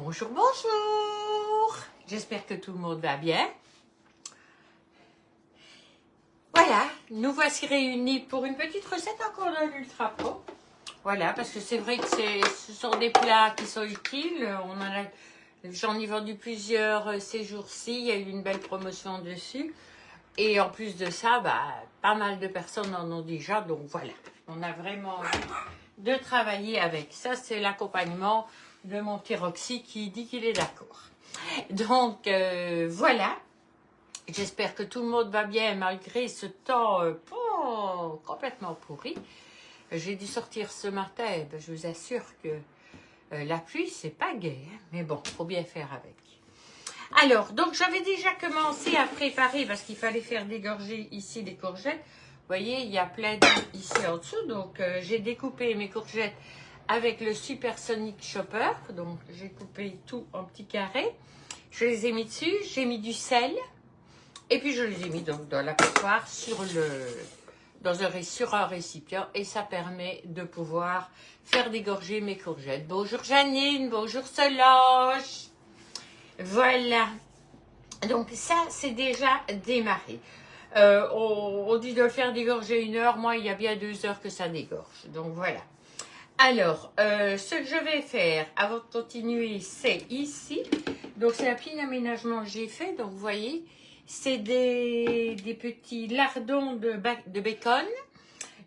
Bonjour, bonjour. J'espère que tout le monde va bien. Voilà, nous voici réunis pour une petite recette encore d'un Ultra Pro. Voilà, parce que c'est vrai que ce sont des plats qui sont utiles. J'en ai vendu plusieurs ces jours-ci. Il y a eu une belle promotion dessus. Et en plus de ça, pas mal de personnes en ont déjà. Donc voilà, on a vraiment envie de travailler avec. Ça, c'est l'accompagnement de mon petit Roxy qui dit qu'il est d'accord. Donc voilà, j'espère que tout le monde va bien malgré ce temps complètement pourri. J'ai dû sortir ce matin, je vous assure que la pluie, c'est pas gai, hein, mais bon, faut bien faire avec. Alors, donc j'avais déjà commencé à préparer parce qu'il fallait faire dégorger ici les courgettes. Vous voyez, il y a plein d'eau ici en dessous, donc j'ai découpé mes courgettes avec le Supersonic Chopper. Donc j'ai coupé tout en petits carrés. Je les ai mis dessus, j'ai mis du sel et puis je les ai mis donc dans la passoire sur un récipient et ça permet de pouvoir faire dégorger mes courgettes. Bonjour Janine, bonjour Solange. Voilà, donc ça c'est déjà démarré. On dit de le faire dégorger 1 heure, moi il y a bien 2 heures que ça dégorge, donc voilà. Alors, ce que je vais faire avant de continuer, c'est ici. Donc, c'est un petit aménagement que j'ai fait. Donc, vous voyez, c'est des petits lardons de bacon.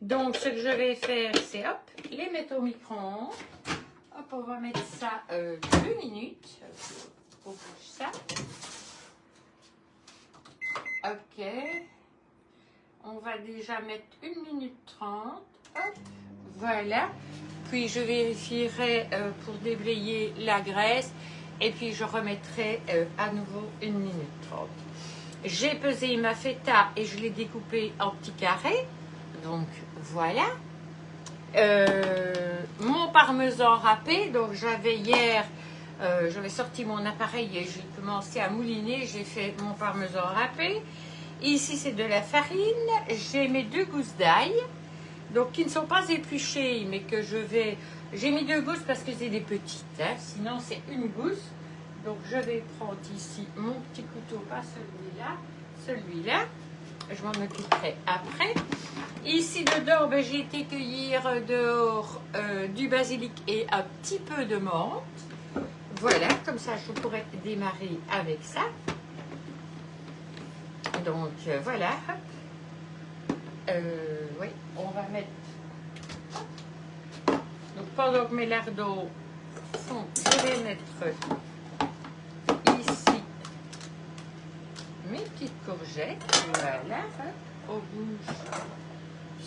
Donc, ce que je vais faire, c'est, hop, les mettre au micro-ondes. Hop, on va mettre ça 2 minutes. On bouge ça. Ok. On va déjà mettre 1 minute 30. Hop, voilà. Puis je vérifierai pour déblayer la graisse et puis je remettrai à nouveau 1 minute 30. J'ai pesé ma feta et je l'ai découpée en petits carrés. Donc voilà. Mon parmesan râpé. Donc j'avais hier, j'avais sorti mon appareil et j'ai commencé à mouliner. J'ai fait mon parmesan râpé. Ici c'est de la farine. J'ai mes 2 gousses d'ail. Donc, qui ne sont pas épluchées, mais que je vais... J'ai mis 2 gousses parce que c'est des petites, hein, sinon c'est 1 gousse. Donc, je vais prendre ici mon petit couteau, pas celui-là, celui-là. Je m'en occuperai après. Ici, dedans, j'ai été cueillir dehors du basilic et un petit peu de menthe. Voilà, comme ça, je pourrais démarrer avec ça. Donc, voilà, hop. Oui, on va mettre... Donc, pendant que mes lardons font, je vais mettre ici mes petites courgettes. Voilà, au bouge,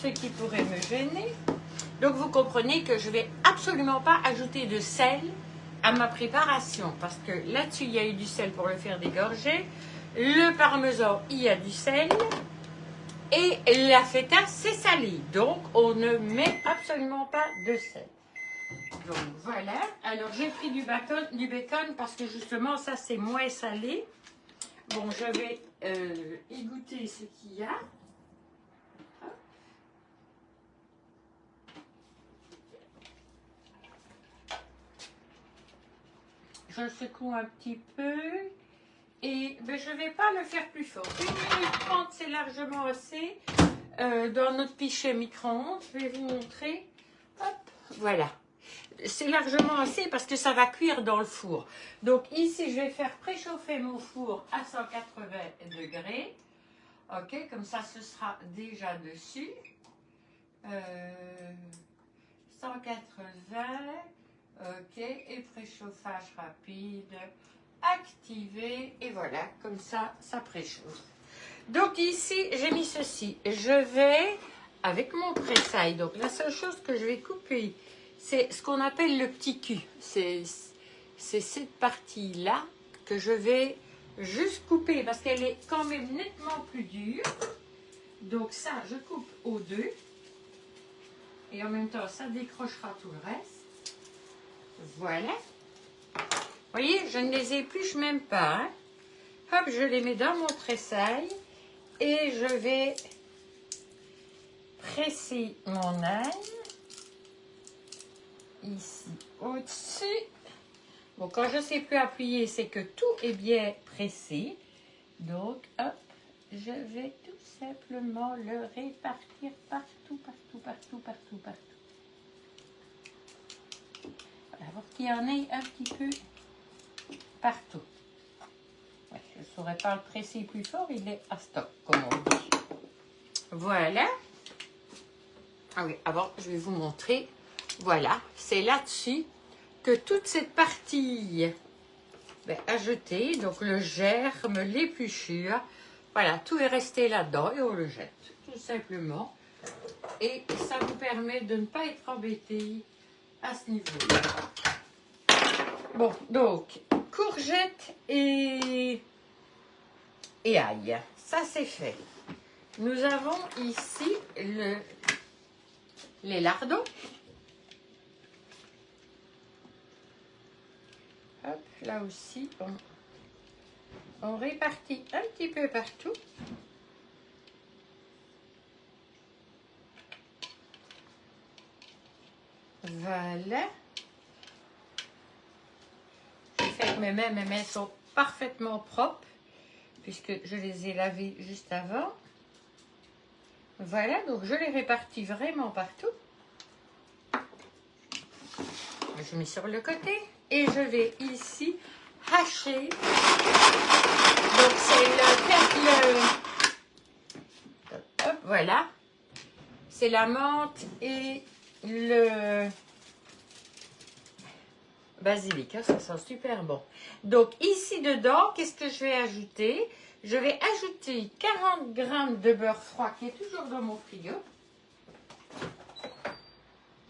ce qui pourrait me gêner. Donc, vous comprenez que je ne vais absolument pas ajouter de sel à ma préparation. Parce que là-dessus, il y a eu du sel pour le faire dégorger. Le parmesan, il y a du sel. Et la feta, c'est salé. Donc, on ne met absolument pas de sel. Donc, voilà. Alors, j'ai pris du bacon parce que justement, ça, c'est moins salé. Bon, je vais y goûter ce qu'il y a. Hop. Je secoue un petit peu. Et je ne vais pas le faire plus fort. 1 minute 30, c'est largement assez. Dans notre pichet micro-ondes, je vais vous montrer. Hop, voilà. C'est largement assez parce que ça va cuire dans le four. Donc ici, je vais faire préchauffer mon four à 180 degrés. Ok, comme ça, ce sera déjà dessus. 180. Ok, et préchauffage rapide. Activé. Et voilà, comme ça, ça préchauffe. Donc ici, j'ai mis ceci. Je vais, avec mon pressail, donc la seule chose que je vais couper, c'est ce qu'on appelle le petit cul. C'est cette partie-là que je vais juste couper parce qu'elle est quand même nettement plus dure. Donc ça, je coupe aux 2. Et en même temps, ça décrochera tout le reste. Voilà. Vous voyez, je ne les épluche même pas. Hein. Hop, je les mets dans mon pressail. Et je vais presser mon ail ici au-dessus. Bon, quand je ne sais plus appuyer, c'est que tout est bien pressé. Donc, hop, je vais tout simplement le répartir partout, partout, partout, partout, partout. Voilà, pour qu'il y en ait un petit peu partout. Ouais, je ne saurais pas le presser plus fort, il est à stock, comme on dit. Voilà. Ah oui, avant, je vais vous montrer. Voilà, c'est là-dessus que toute cette partie à jeter, donc le germe, l'épluchure, voilà, tout est resté là-dedans et on le jette, tout simplement. Et ça vous permet de ne pas être embêté à ce niveau-là. Bon, donc, courgettes et ail, ça c'est fait. Nous avons ici les lardons. Hop, là aussi, on répartit un petit peu partout. Voilà. Je fais que mes mains sont parfaitement propres puisque je les ai lavées juste avant. Voilà, donc je les répartis vraiment partout. Je mets sur le côté et je vais ici hacher. Donc c'est hop, voilà. C'est la menthe et le basilic, ça sent super bon. Donc ici dedans, qu'est-ce que je vais ajouter? Je vais ajouter 40 g de beurre froid qui est toujours dans mon frigo.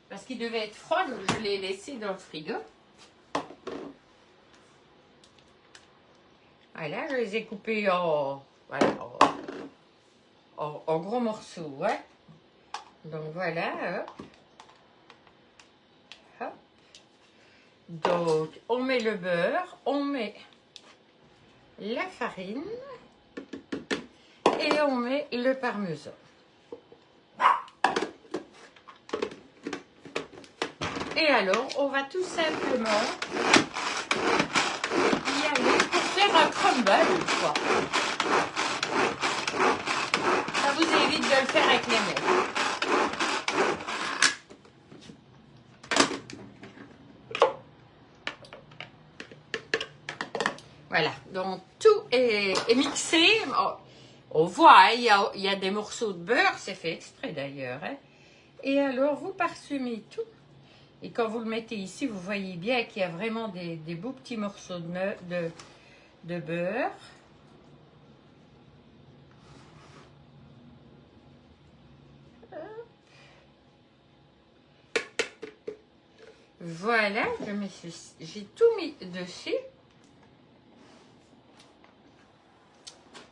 Parce qu'il devait être froid, donc je l'ai laissé dans le frigo. Voilà, je les ai coupés en gros morceaux. Ouais. Donc voilà. Hop. Hop. Donc on met le beurre, on met la farine et on met le parmesan. Et alors, on va tout simplement y aller pour faire un crumble, quoi. Ça vous évite de le faire avec les mains. Voilà, donc tout est mixé. On voit, hein, il y a des morceaux de beurre, c'est fait exprès d'ailleurs. Hein. Et alors, vous parsemez tout. Et quand vous le mettez ici, vous voyez bien qu'il y a vraiment des beaux petits morceaux de beurre. Voilà, j'ai tout mis dessus.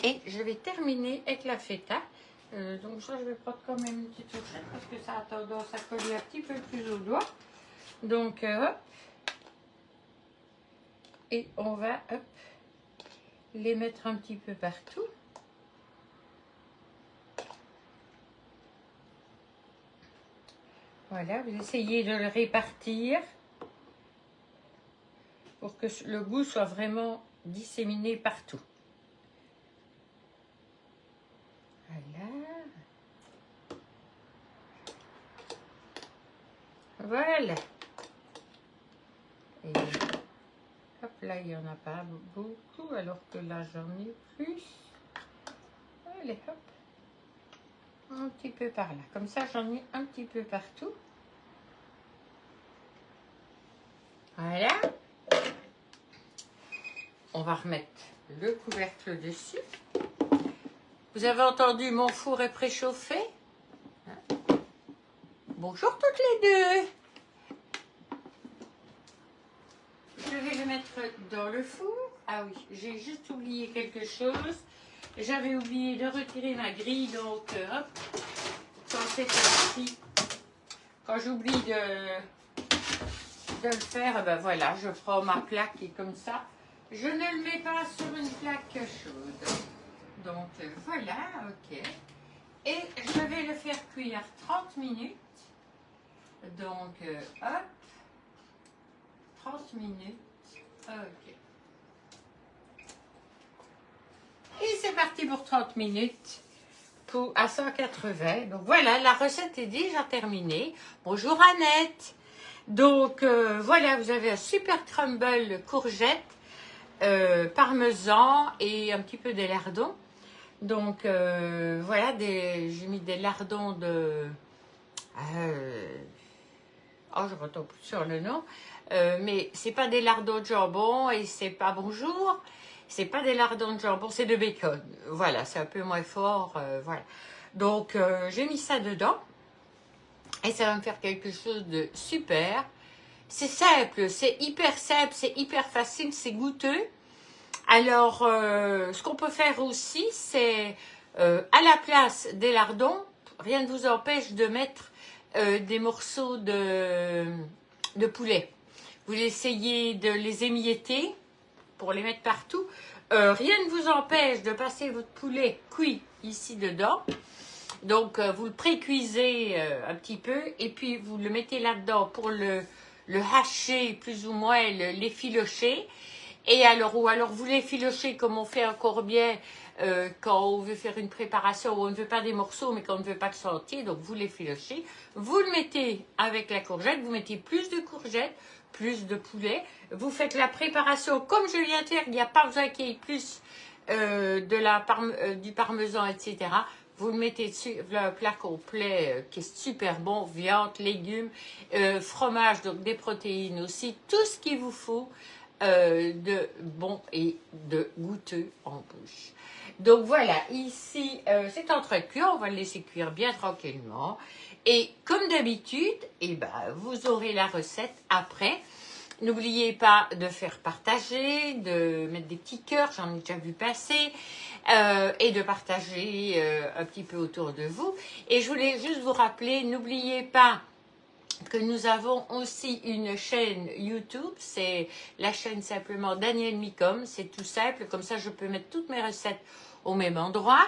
Et je vais terminer avec la feta. Donc ça, je vais prendre quand même une petite fourchette parce que ça a tendance à coller un petit peu plus au doigt. Donc, hop. Et on va, hop, les mettre un petit peu partout. Voilà, vous essayez de le répartir pour que le goût soit vraiment disséminé partout. Voilà. Voilà. Et hop, là, il n'y en a pas beaucoup, alors que là, j'en ai plus. Allez, hop. Un petit peu par là. Comme ça, j'en ai un petit peu partout. Voilà. On va remettre le couvercle dessus. Vous avez entendu, mon four est préchauffé. Bonjour toutes les deux. Je vais le mettre dans le four. Ah oui, j'ai juste oublié quelque chose. J'avais oublié de retirer ma grille, donc hop, quand c'est ainsi, quand j'oublie de le faire, ben voilà, je prends ma plaque et comme ça, je ne le mets pas sur une plaque chaude. Donc voilà, ok. Et je vais le faire cuire 30 minutes. Donc hop, 30 minutes. Ok. Et c'est parti pour 30 minutes à 180. Donc voilà, la recette est déjà terminée. Bonjour Annette. Donc voilà, vous avez un super crumble courgette, parmesan et un petit peu de lardons. Donc voilà, j'ai mis des lardons de... oh, je retombe plus sur le nom. Mais c'est pas des lardons de jambon et c'est pas bonjour. C'est pas des lardons de jambon, c'est de bacon. Voilà, c'est un peu moins fort. Voilà. Donc j'ai mis ça dedans et ça va me faire quelque chose de super. C'est simple, c'est hyper simple, c'est hyper facile, c'est goûteux. Alors, ce qu'on peut faire aussi, c'est à la place des lardons, rien ne vous empêche de mettre des morceaux de poulet. Vous essayez de les émietter pour les mettre partout. Rien ne vous empêche de passer votre poulet cuit ici dedans. Donc, vous le pré-cuisez un petit peu et puis vous le mettez là-dedans pour le hacher plus ou moins, l'effilocher. Et alors, ou alors vous l'effilochez comme on fait encore bien quand on veut faire une préparation où on ne veut pas des morceaux mais qu'on ne veut pas de sentier. Donc, vous l'effilochez. Vous le mettez avec la courgette. Vous mettez plus de courgettes, plus de poulet. Vous faites la préparation comme je viens de faire. Il n'y a pas besoin qu'il y ait plus du parmesan, etc. Vous le mettez dessus, le plat complet qui est super bon, viande, légumes, fromage, donc des protéines aussi, tout ce qu'il vous faut de bon et de goûteux en bouche. Donc voilà, ici c'est en train de cuire, on va le laisser cuire bien tranquillement. Et comme d'habitude, eh ben, vous aurez la recette après. N'oubliez pas de faire partager, de mettre des petits cœurs, j'en ai déjà vu passer, et de partager un petit peu autour de vous. Et je voulais juste vous rappeler, n'oubliez pas que nous avons aussi une chaîne YouTube, c'est la chaîne simplement Daniel Micom, c'est tout simple, comme ça je peux mettre toutes mes recettes au même endroit.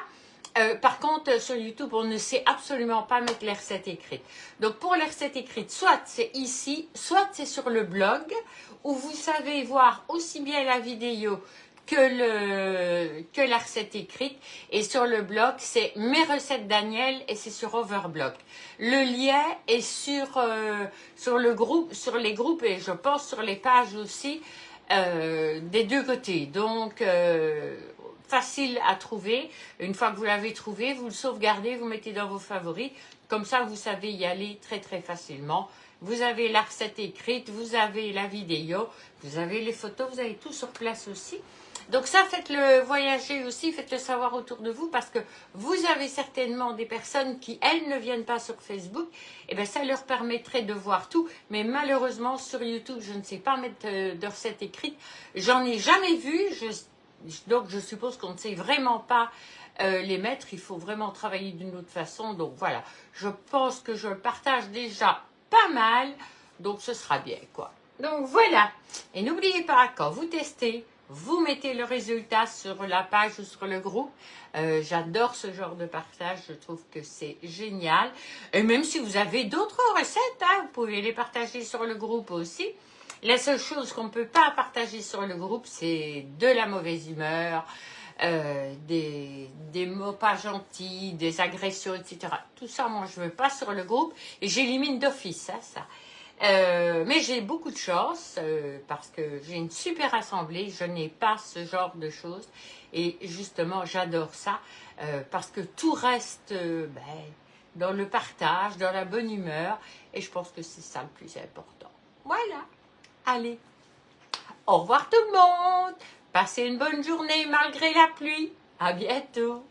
Par contre, sur YouTube, on ne sait absolument pas mettre les recettes écrites. Donc, pour les recettes écrites, soit c'est ici, soit c'est sur le blog, où vous savez voir aussi bien la vidéo que la recette écrite. Et sur le blog, c'est mes recettes Daniel et c'est sur Overblog. Le lien est sur le groupe, sur les groupes et je pense sur les pages aussi des deux côtés. Donc, facile à trouver. Une fois que vous l'avez trouvé, vous le sauvegardez, vous mettez dans vos favoris. Comme ça, vous savez y aller très très facilement. Vous avez la recette écrite, vous avez la vidéo, vous avez les photos, vous avez tout sur place aussi. Donc ça, faites-le voyager aussi, faites-le savoir autour de vous parce que vous avez certainement des personnes qui, elles, ne viennent pas sur Facebook. Et bien, ça leur permettrait de voir tout. Mais malheureusement, sur YouTube, je ne sais pas mettre de recettes écrites. J'en ai jamais vu. Donc, je suppose qu'on ne sait vraiment pas les mettre. Il faut vraiment travailler d'une autre façon. Donc, voilà. Je pense que je partage déjà pas mal. Donc, ce sera bien, quoi. Donc, voilà. Et n'oubliez pas, quand vous testez, vous mettez le résultat sur la page ou sur le groupe. J'adore ce genre de partage. Je trouve que c'est génial. Et même si vous avez d'autres recettes, hein, vous pouvez les partager sur le groupe aussi. La seule chose qu'on ne peut pas partager sur le groupe, c'est de la mauvaise humeur, des mots pas gentils, des agressions, etc. Tout ça, moi, je ne veux pas sur le groupe. Et j'élimine d'office, hein, ça. Mais j'ai beaucoup de chance parce que j'ai une super assemblée. Je n'ai pas ce genre de choses. Et justement, j'adore ça parce que tout reste dans le partage, dans la bonne humeur. Et je pense que c'est ça le plus important. Voilà. Allez, au revoir tout le monde. Passez une bonne journée malgré la pluie. À bientôt.